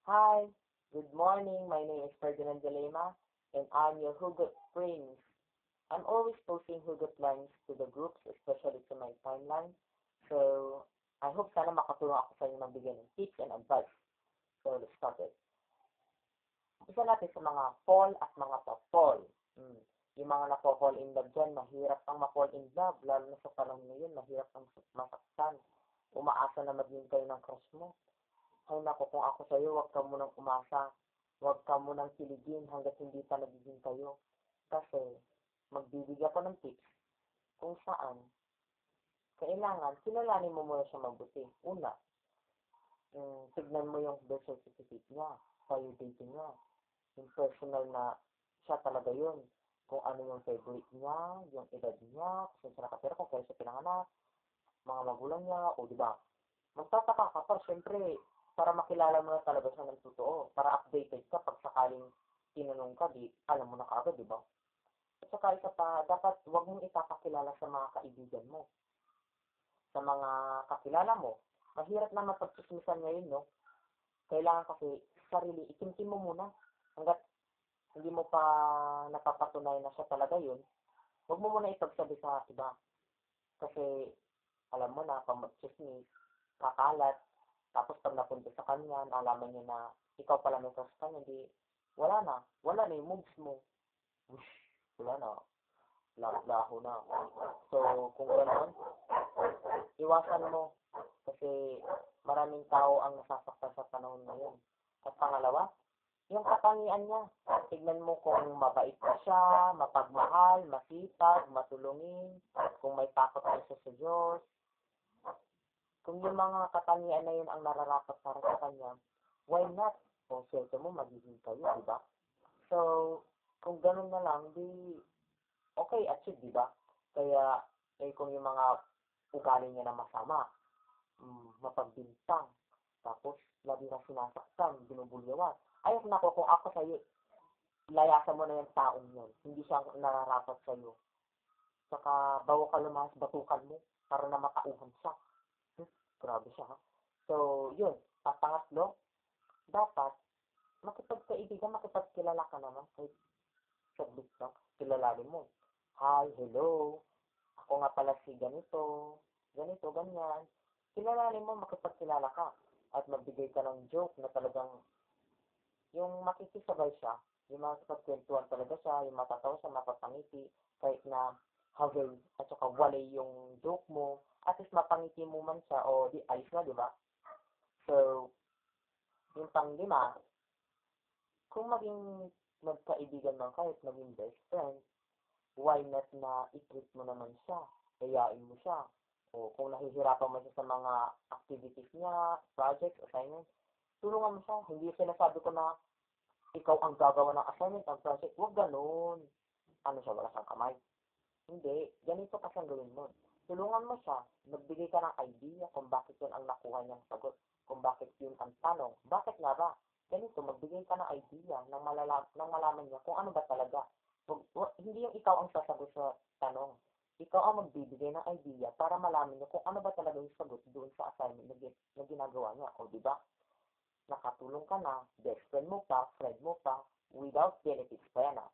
Hi, good morning. My name is Ferdinand de Lema, and I'm your Hugot Prince. I'm always posting Hugot lines to the groups, especially to my timeline. So, I hope sana makatulong ako sa inyo magbigay ng tips and advice. So, let's start it. Isa natin sa mga fall at mga pa-fall. Yung mga na-fall in love dyan, mahirap kang ma-fall in love, lalo na sa panahon ngayon, mahirap kang masaktan. Umaasa na maging kayo ng crush mo. Ay naku, kung ako sa'yo, huwag ka munang umasa. Huwag ka munang kiligin hanggat hindi pa nagiging kayo. Kasi, magbibigay ako ng tips kung saan kailangan, kilalanin mo muna siya mabuti. Una, tignan mo yung birth certificate niya, file dating niya, yung personal na siya talaga yun. Kung ano yung favorite niya, yung edad niya, kung saan siya nakatira, kung kaya siya pinanganak, mga magulang niya, o di ba? Magtataka ka pa, syempre, para makilala mo na talaga siya ng totoo, para updated ka pag sakaling tinanong ka, di, alam mo na kaagad, di ba? At saka isa pa, dapat huwag mong ipapakilala sa mga kaibigan mo, sa mga kakilala mo. Mahirap na mapagchismisan ngayon, no? Kailangan kasi sarili, itimtim mo muna hanggat hindi mo pa napapatunay na siya talaga yun. Huwag mo muna ipagsabi sa iba. Kasi alam mo na, pag mag-chismis, kakalat, tapos pag napunta sa kanya, nalaman niya na ikaw pala may crush ka, hindi, wala na yung moves mo. Whoosh, wala na, laho na. So, kung gano'n, iwasan mo, kasi maraming tao ang nasasaktan sa panahon ngayon. At pangalawa, yung katangian niya, tignan mo kung mabait pa siya, mapagmahal, masipag, matulungin, kung may takot na siya sa Diyos. Kung yung mga katangian na yun ang nararapat para sa kanya, why not? Kung swerte mo, magiging kayo, di ba? So, kung ganun na lang, di, okay, achieve, di ba? Kaya, kung yung mga ugali niya na masama, mapagbintang, tapos, lagi na sinasaktan, binubulyawan. Ayos na ko, kung ako sa'yo, layasan mo na yung taong yun. Hindi siya nararapat sa'yo. Saka, bago ka lumas, batukan mo, para na makauhan siya. Grabe siya, ha? So, yun. At pangatlo, dapat, makipagkaibigan, makipagkilala ka naman. Kahit saglit lang, kilalanin mo. Hi, hello. Ako nga pala si ganito, ganito, ganyan. Kilalanin mo, makipagkilala ka. At magbigay ka ng joke na talagang, yung makikisabay siya, yung makikipagkwentuhan talaga siya, yung matatawa siya, mapapangiti, kahit na hagay at saka walay yung joke mo, at least mapangiti mo man siya, o di ayos na, di ba? So, yung pang-lima, kung maging magkaibigan man kahit maging best friend, why not na i-treat mo naman siya, kayain mo siya, o kung nahihirapan mo siya sa mga activities niya, projects, assignments, tulungan mo siya. Hindi sinasabi ko na ikaw ang gagawa ng assignment, ang project, huwag ganun. Ano siya, wala siyang kamay? Hindi, ganito kasi ang gawin mo. Tulungan mo siya, magbigay ka ng idea kung bakit yun ang nakuha niyang sagot, kung bakit yun ang tanong, bakit nga ba? Ganito, magbigay ka ng idea nang malaman niya kung ano ba talaga. Hindi yung ikaw ang sasagot sa tanong. Ikaw ang magbibigay ng idea para malaman niya kung ano ba talaga yung sagot doon sa assignment na ginagawa niya. O, di ba? Nakatulong ka na, best friend mo pa, friend mo pa, without benefits pa yan, ah.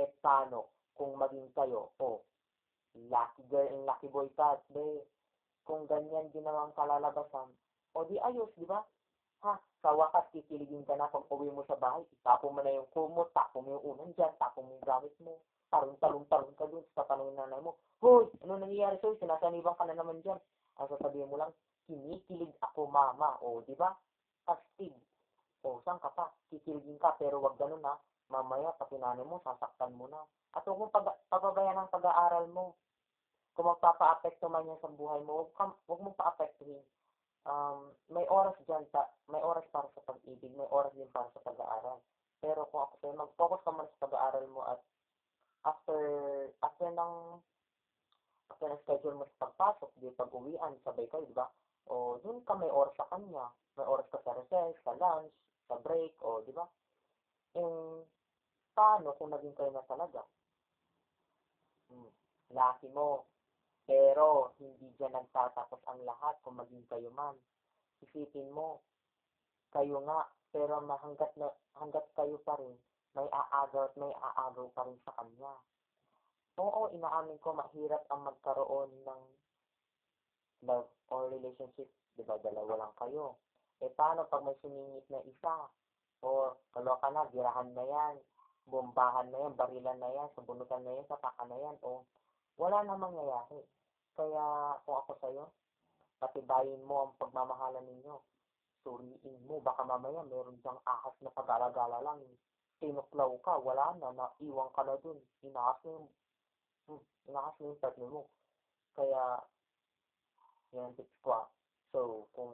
Eh, paano kung maging kayo, lucky girl and lucky boy ka, be, kung ganyan ginawang kalalabasan, o di ayos, di ba? Ha, sa wakas, kikiligin ka na pag uwi mo sa bahay, itapo mo na yung kumot, tapo mo yung unan dyan, tapo mo yung gamit mo, tarong-tarong ka dun sa tanong ng nanay mo, hoy, ano nangyayari sa'yo, sinasaniban ka na naman dyan. Ang sasabihin mo lang, kinikilig ako mama, o di ba? Astig, o saan ka pa, kikiligin ka, pero wag ganun ha, mamaya pati nanay mo, sasaktan mo na. At huwag mong pababayan ang pag-aaral mo. Kung magpapa-apekto man yan sa buhay mo, huwag mong pa-apektuhin. May oras dyan, may oras para sa pag-ibig, may oras din para sa pag-aaral. Pero kung ako sa'yo, mag-focus ka muna sa pag-aaral mo at after, after ng, after ng schedule mo sa pagpasok, di pag-uwian, sabay kayo, di ba? O, dun ka may oras sa kanya. May oras ka sa recess, sa lunch, sa break, o, di ba? Eh, paano kung naging kayo na talaga? Lucky mo. Pero, hindi dyan nagtatapos ang lahat kung maging kayo man. Isipin mo, kayo nga, Pero hanggat kayo pa rin, may aagaw at may aagaw pa rin sa kanya. Oo, inaamin ko mahirap ang magkaroon ng love or relationship, di ba? Dalawa lang kayo. Paano pag may sumingit na isa? O kaloka na, girahan na yan, bombahan na yan, barilan na yan, sabunutan na yan, satakan na yan, o wala na mangyayari. Kaya kung ako sa'yo, patibayin mo ang pagmamahalan ninyo. Suriin mo, baka mamaya meron diyang ahas na pag-alagala lang. Tinuklaw ka, wala na, naiwan ka na dun. Inahas na yung partner mo. Kaya, yan tips ko ah. So, kung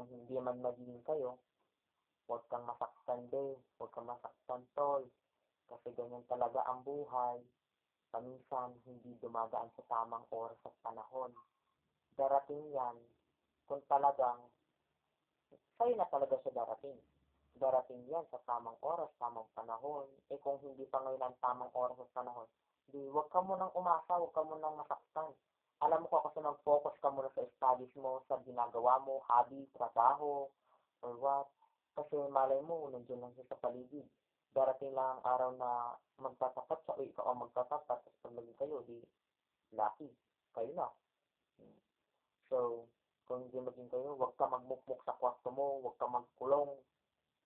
hindi man magiging kayo, huwag kang masaktan din, huwag kang masaktan tol. Kasi ganyan talaga ang buhay. Paminsan, hindi dumadaan sa tamang oras at panahon. Darating yan, kung talagang, sa'yo na talaga siya darating. Darating yan sa tamang oras, tamang panahon. Kung hindi pa ngayon ang tamang oras at panahon, di, huwag ka munang umasa, huwag ka munang masaktan. Alam mo ko kasi mag-focus ka muna sa studies mo, sa ginagawa mo, hobby, trabaho, or what. Kasi malay mo, nandiyan lang siya sa paligid. Darating lang ang araw na magtatapat siya, o ikaw ang magtatapat, tapos pag naging kayo, di, lucky, kayo na. So, kung hindi maging kayo, huwag ka magmukmuk sa kwarto mo, huwag ka magkulong.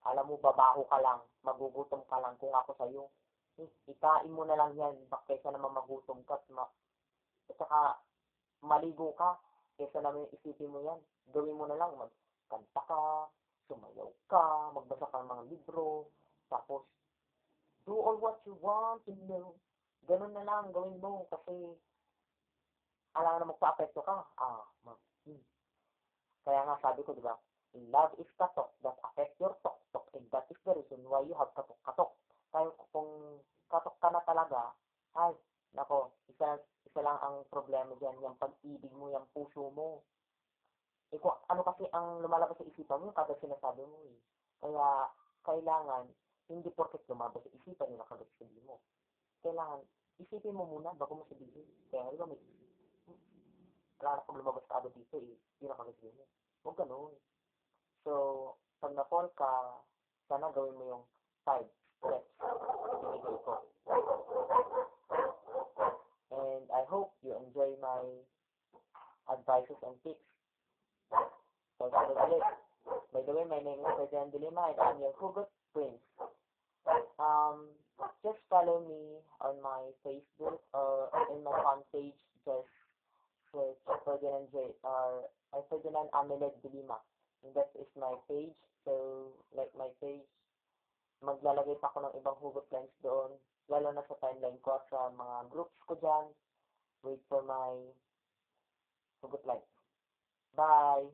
Alam mo, babaho ka lang, magugutom ka lang kung ako sa'yo. Ikain mo na lang yan, kaysa naman magutom ka, at saka maligo ka, kaysa naman isipin mo yan. Gawin mo na lang, magkanta ka, sumayaw ka, magbasa ka ng mga libro, tapos, do all what you want to know. Ganun na lang, gawin mo, kasi, alam na magpa-apekto ka. Kaya nga sabi ko, di ba, love is katok that affect your tok-tok, and that is the reason why you have katok-katok. Kaya kung katok ka na talaga, ay, nako, isa lang ang problema dyan, yung pag-ibig mo, yung puso mo. Kung ano kasi ang lumalabas sa isipan mo, kada sinasabi mo eh. Kaya, kailangan, hindi porket lumabas sa isipan nila kada sabihin mo. Kailangan, isipin mo muna bago mo sabihin. Kaya nga, may wala na pag lumabas ka agad dito eh, hindi na kagad mo. Huwag ganun. So, pag na-fall ka, sana gawin mo yung 5 steps na binigay ko. And I hope you enjoy my advices and tips. So, ulit. By the way, my name is Ferdinand Dilima and I'm your Hugot Prince. Just follow me on my Facebook or in my fan page. Just search Ferdinand Ameled Dilima. And that is my page. So, like my page, maglalagay pa ako ng ibang hugot lines doon. Lalo na sa timeline ko, sa mga groups ko dyan. Wait for my hugot lines. Bye!